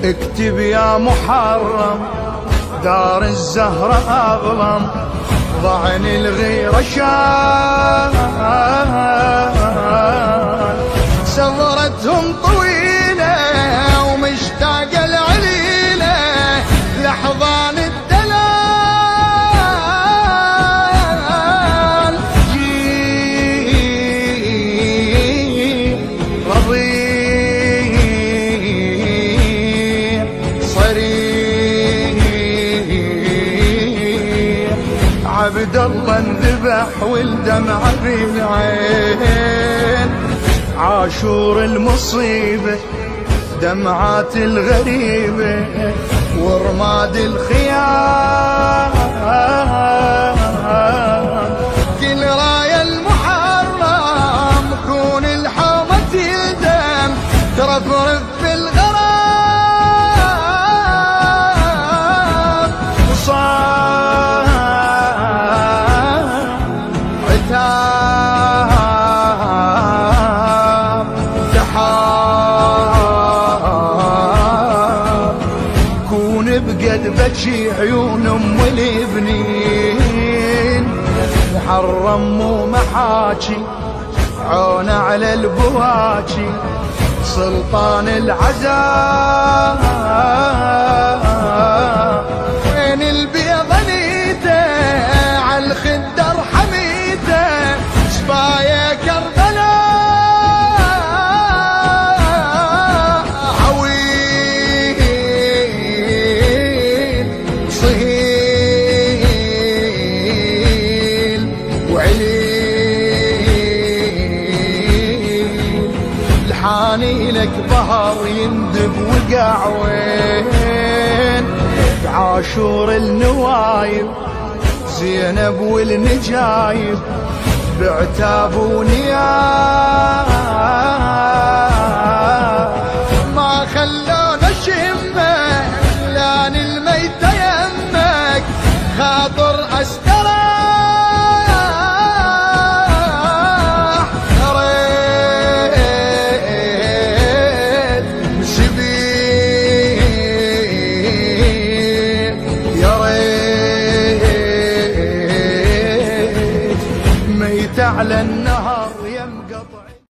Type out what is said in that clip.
اكتب يا محرم دار الزهرة أظلم، ضعن الغيرة شان، سضرتهم طويلة ومشتاقة العليلة لحظان الدلال، جيل رضيع صريح عبد الله انذبح والدمع بالعين، عاشور المصيبة دمعات الغريبة ورماد الخيام، كل راية المحرم كون الحومة الدم ترفرف في الغرام، وصار عتاب تحاب، كون بقد بكي عيون ام البنين، محرم مو محاكي عون على البواكي، سلطان العذاب وين البيض نيته عالخدر حميته، شفايا كربلاء عويل صهيل وعليل، الحاني لك بهر يندب وقع وين، بعاشور النوايب زينب والنجايب بعتاب ونياب، ما خلونا شمك لان الميت يمك، خاطر استراح ريت سبيل يا ريت ميت على